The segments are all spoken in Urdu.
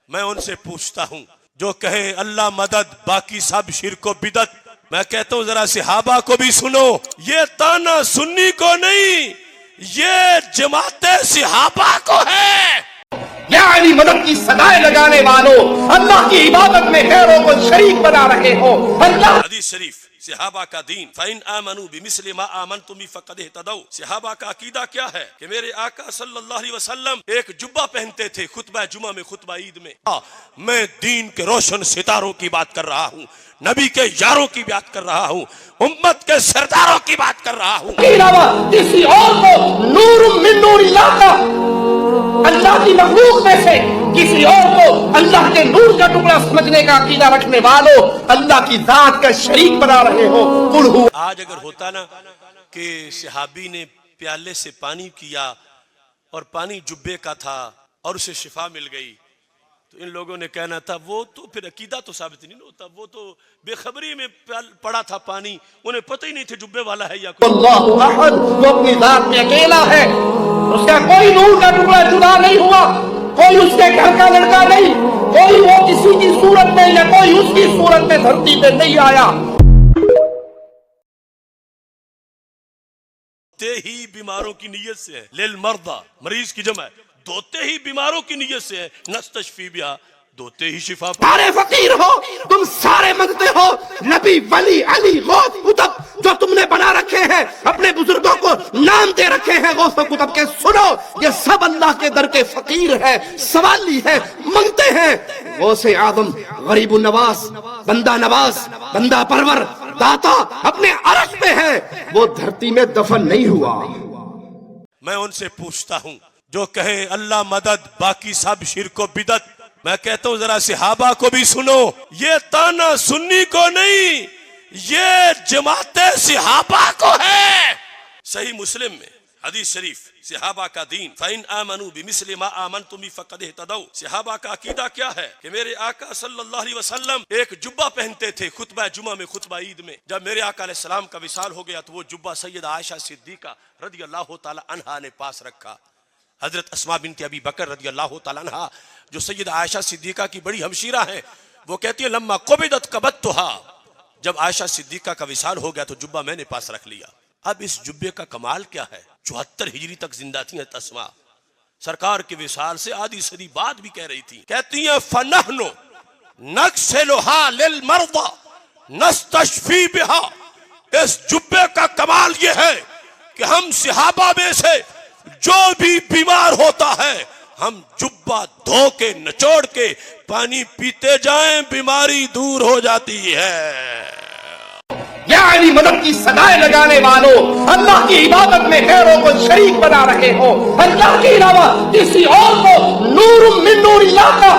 میں ان سے پوچھتا ہوں جو کہے اللہ مدد باقی سب شرک و بدعت، میں کہتا ہوں ذرا صحابہ کو بھی سنو، یہ تانا سنی کو نہیں، یہ جماعت صحابہ کو ہے۔ یا علی مدد کی صدائیں لگانے والوں، اللہ کی عبادت میں غیروں کو شریک بنا رہے ہو۔ اللہ حدیث شریف صحابہ کا دین فَإِنْ آمَنُوا بِمِثْلِ مَا آمَنْتُمْ بِهِ فَقَدِ اهْتَدَوْا۔ صحابہ کا عقیدہ کیا ہے کہ میرے آقا صلی اللہ علیہ وسلم ایک جبہ پہنتے تھے خطبہ جمعہ میں، خطبہ عید میں۔ میں دین کے روشن ستاروں کی بات کر رہا ہوں، نبی کے یاروں کی بات کر رہا ہوں، امت کے سرداروں کی بات کر رہا ہوں۔ کے علاوہ کسی اور کو نور من نور اللہ کا، اللہ کی مخلوق میں سے کسی اور کو اللہ کے نور کا ٹکڑا سمجھنے کا عقیدہ رکھنے والوں، اللہ کی ذات کا شریک بنا رہے ہو۔ قل ہو آج اگر ہوتا نا کہ صحابی نے پیالے سے پانی کیا اور پانی جبے کا تھا اور اسے شفا مل گئی تو ان لوگوں نے کہنا تھا وہ تو پھر عقیدہ تو ثابت نہیں ہوتا، وہ تو بے خبری میں پڑا تھا پانی، انہیں پتہ ہی نہیں تھے جبے والا ہے یا کوئی۔ اللہ احد، وہ اپنی ذات میں اکیلا ہے، اس کا کوئی نور کا ٹکڑا جدا نہیں ہوا، کوئی اس کے گھر کا لڑکا نہیں، کوئی وہ کسی کی صورت میں یا کوئی اس کی صورت میں دھرتی پہ نہیں آیا۔ دوتے ہی بیماروں کی نیت سے ہے، للمرضى مریض کی جمع ہے، دوتے ہی بیماروں کی نیت سے ہے، نستشفی بہا دوتے ہی شفا پا۔ سارے فقیر ہو، تم سارے منگتے ہو، نبی ولی علی غوث قطب جو تم نے بنا رکھے ہیں، اپنے بزرگوں کو نام دے رکھے ہیں غوث و قطب کے، سنو یہ سب اللہ کے در کے فقیر ہیں، سوالی ہیں، منگتے ہیں۔ غوث اعظم غریب النواز، بندہ نواز، بندہ پرور، داتا اپنے عرش میں ہے، وہ دھرتی میں دفن نہیں ہوا۔ میں ان سے پوچھتا ہوں جو کہے اللہ مدد باقی سب شرک و بدعت، میں کہتا ہوں ذرا صحابہ کو بھی سنو، یہ تانا سنی کو نہیں، یہ جماعت صحابہ کو ہے۔ صحیح مسلم میں حدیث شریف صحابہ کا دین فَإِنْ آمَنُوا بِمِثْلِ مَا آمَنْتُمْ بِهِ فَقَدِ اهْتَدَوْا۔ صحابہ کا عقیدہ کیا ہے کہ میرے آقا صلی اللہ علیہ وسلم ایک جبہ پہنتے تھے خطبہ جمعہ میں، خطبہ عید میں۔ جب میرے آقا علیہ السلام کا وصال ہو گیا تو وہ جبہ سیدہ عائشہ صدیقہ رضی اللہ تعالی عنہا نے پاس رکھا۔ حضرت اسماء بنت ابی بکر رضی اللہ تعالی عنہا جو سیدہ عائشہ صدیقہ کی بڑی ہمشیرہ ہیں، وہ کہتی ہے لما قبضت قبضتها، جب عائشہ صدیقہ کا وصال ہو گیا تو جبہ میں نے پاس رکھ لیا۔ اب اس جبے کا کمال کیا ہے، 74 ہجری تک زندہ تھی اسماء، سرکار کے وصال سے آدھی صدی بعد بھی کہہ رہی تھی، کہتی ہیں فنحن نغسلها للمرضى نستشفی بها۔ اس جبے کا کمال یہ ہے کہ ہم صحابہ میں سے جو بھی بیمار ہوتا ہے ہم جبہ دھو کے نچوڑ کے پانی پیتے جائیں، بیماری دور ہو جاتی ہے۔ یا علی مدد کی صدائیں لگانے والوں، اللہ کی عبادت میں غیروں کو شریک بنا رہے ہو، اللہ کے علاوہ کسی اور کو نور من نور اللہ کا،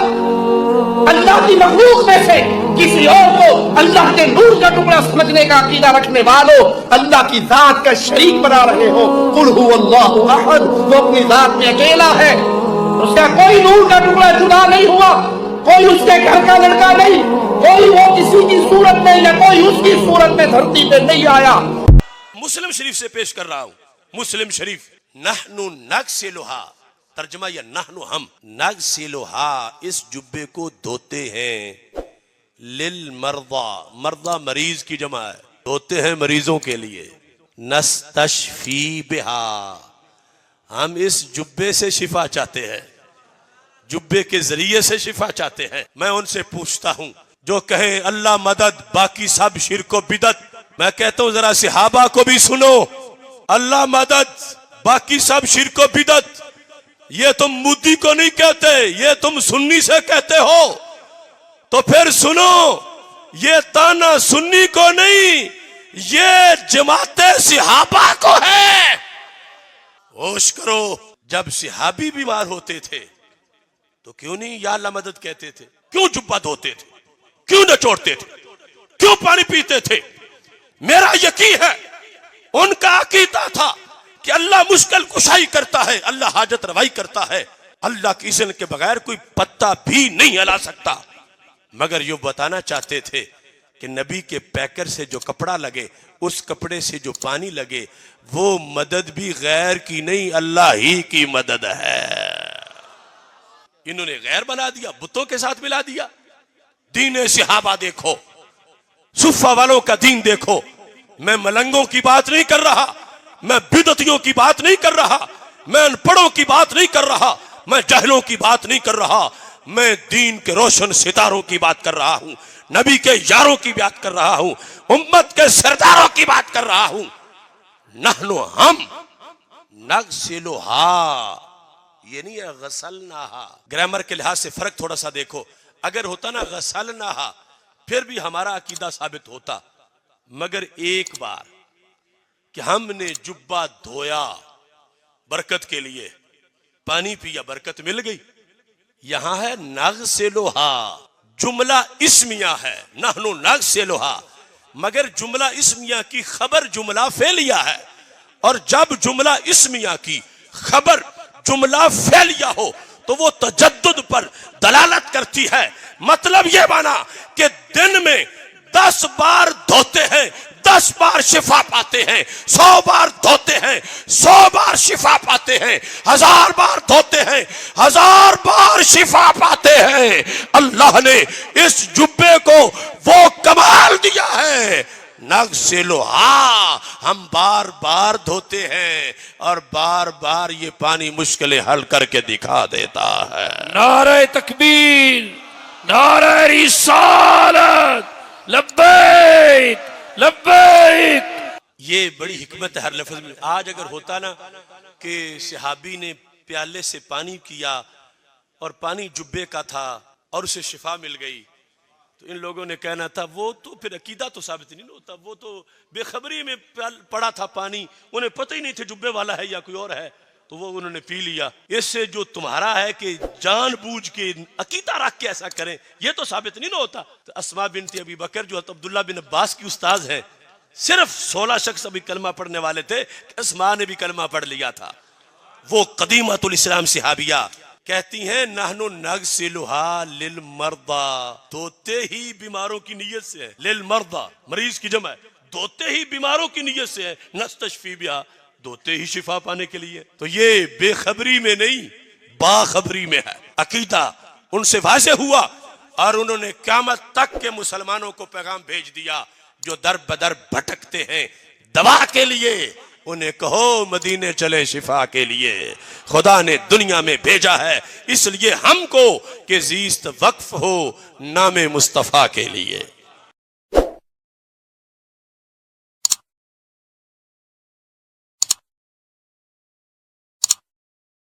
اللہ کی مخلوق میں سے کسی اور کو اللہ کے نور کا ٹکڑا سمجھنے کا عقیدہ رکھنے والوں، اللہ کی ذات کا شریک بنا رہے ہو۔ قل هو اللہ احد، وہ اپنی ذات میں اکیلا ہے، اس کا کوئی نور کا ٹکڑا جدا نہیں ہوا، کوئی اس کے گھر کا لڑکا نہیں، کوئی وہ کسی کی صورت میں یا کوئی اس کی صورت میں دھرتی پہ نہیں آیا۔ مسلم شریف سے پیش کر رہا ہوں، مسلم شریف نحن نغسلها، ترجمہ یا نحن ہم نغسلها، اس جبے کو دھوتے ہیں، للمرضى مرضى مریض کی جمع ہے، دھوتے ہیں مریضوں کے لیے، نستشفی بها، ہم اس جبے سے شفا چاہتے ہیں، جبے کے ذریعے سے شفا چاہتے ہیں۔ میں ان سے پوچھتا ہوں جو کہے اللہ مدد باقی سب شرک و بدعت، میں کہتا ہوں ذرا صحابہ کو بھی سنو، اللہ مدد باقی سب شرک و بدعت، یہ تم مودی کو نہیں کہتے، یہ تم سنی سے کہتے ہو، تو پھر سنو یہ تانا سنی کو نہیں، یہ جماعت صحابہ کو ہے۔ ہوش کرو، جب صحابی بیمار ہوتے تھے تو کیوں نہیں یا اللہ مدد کہتے تھے، کیوں جبہ دھوتے تھے، کیوں نچوڑتے تھے، کیوں پانی پیتے تھے؟ میرا یقین ہے ان کا عقیدہ تھا کہ اللہ مشکل کشائی کرتا ہے، اللہ حاجت روائی کرتا ہے، اللہ کی اذن کے بغیر کوئی پتا بھی نہیں ہلا سکتا، مگر یہ بتانا چاہتے تھے کہ نبی کے پیکر سے جو کپڑا لگے، اس کپڑے سے جو پانی لگے، وہ مدد بھی غیر کی نہیں، اللہ ہی کی مدد ہے۔ انہوں نے غیر بنا دیا، بتوں کے ساتھ ملا دیا۔ دین صحابہ دیکھو، صفہ والوں کا دین دیکھو۔ میں ملنگوں کی بات نہیں کر رہا، میں بدعتیوں کی بات نہیں کر رہا، میں ان پڑھوں کی بات نہیں کر رہا، میں جاہلوں کی بات نہیں کر رہا، میں دین کے روشن ستاروں کی بات کر رہا ہوں، نبی کے یاروں کی بات کر رہا ہوں، امت کے سرداروں کی بات کر رہا ہوں۔ نحنو ہم نغسلھا، یہ نہیں ہے غسلناہا۔ گرامر کے لحاظ سے فرق تھوڑا سا دیکھو، اگر ہوتا نا غسلناہا پھر بھی ہمارا عقیدہ ثابت ہوتا، مگر ایک بار کہ ہم نے جبہ دھویا برکت کے لیے، پانی پیا، برکت مل گئی۔ یہاں ہے نغسلھا، جملہ اسمیہ ہے، نحنو نغسلھا، مگر جملہ اسمیہ کی خبر جملہ فعلیہ ہے، اور جب جملہ اسمیہ کی خبر جملہ فعلیہ ہو تو وہ تجدد پر دلالت کرتی ہے۔ مطلب یہ بنا کہ دن میں 10 بار دھوتے ہیں 10 بار شفا پاتے ہیں، 100 بار دھوتے ہیں 100 بار شفا پاتے ہیں، 1000 بار دھوتے ہیں 1000 بار شفا پاتے ہیں۔ اللہ نے اس جبے کو وہ کمال دیا ہے، نغسلھا، ہم بار بار دھوتے ہیں اور بار بار یہ پانی مشکلیں حل کر کے دکھا دیتا ہے۔ نعرہ تکبیر، نعرہ رسالت، لبیک لبیک۔ یہ بڑی حکمت ہے ہر لفظ میں۔ آج اگر ہوتا نا کہ صحابی نے پیالے سے پانی کیا اور پانی جبے کا تھا اور اسے شفا مل گئی تو ان لوگوں نے کہنا تھا وہ تو پھر عقیدہ تو ثابت نہیں ہوتا، وہ تو بے خبری میں پڑا تھا پانی، انہیں پتہ ہی نہیں تھے جبے والا ہے یا کوئی اور ہے، تو وہ انہوں نے پی لیا۔ اس سے جو تمہارا ہے کہ جان بوجھ کے عقیدہ رکھ کے ایسا کریں، یہ تو ثابت نہیں ہوتا۔ تو اسماء بنت ابی بکر جو عبداللہ بن عباس کی استاذ ہیں، صرف 16 شخص ابھی کلمہ پڑھنے والے تھے کہ اسماء نے بھی کلمہ پڑھ لیا تھا۔ وہ قدیمۃ الاسلام صحابیہ کہتی ہیں نحنو نغسلھا للمرضى، دھوتے ہی بیماروں کی نیت سے ہے، للمرضى مریض کی جمع ہے، دھوتے ہی بیماروں کی نیت سے ہے، نستشفی بہا، دھوتے ہی شفا پانے کے لیے۔ تو یہ بے خبری میں نہیں باخبری میں ہے۔ عقیدہ ان سے واضح ہوا اور انہوں نے قیامت تک کے مسلمانوں کو پیغام بھیج دیا جو در بدر بھٹکتے ہیں دوا کے لیے، انہیں کہو مدینے چلے شفا کے لیے، خدا نے دنیا میں بھیجا ہے اس لیے ہم کو کہ زیست وقف ہو نام مصطفیٰ کے لیے۔